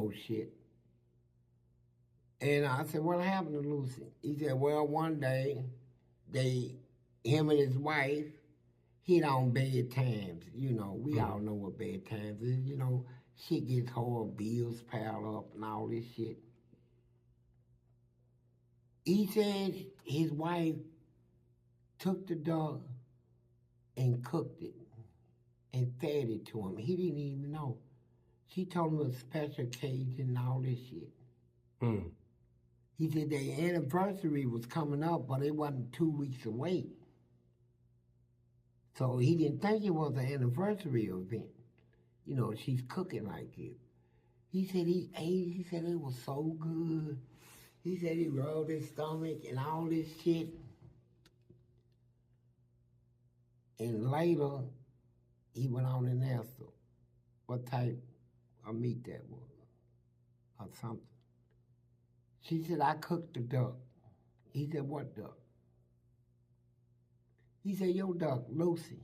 more shit. And I said, what happened to Lucy? He said, well, one day, him and his wife, hit on bad times. You know, we all know what bad times is. You know, shit gets hard, bills pile up and all this shit. He said his wife took the dog and cooked it and fed it to him. He didn't even know. She told him a special cage and all this shit. Mm. He said their anniversary was coming up, but it wasn't 2 weeks away. So he didn't think it was an anniversary event. You know, she's cooking like it. He said he ate, he said it was so good. He said he rubbed his stomach and all this shit. And later, he went on and asked her what type of meat that was or something. She said, I cooked the duck. He said, what duck? He said, your duck, Lucy.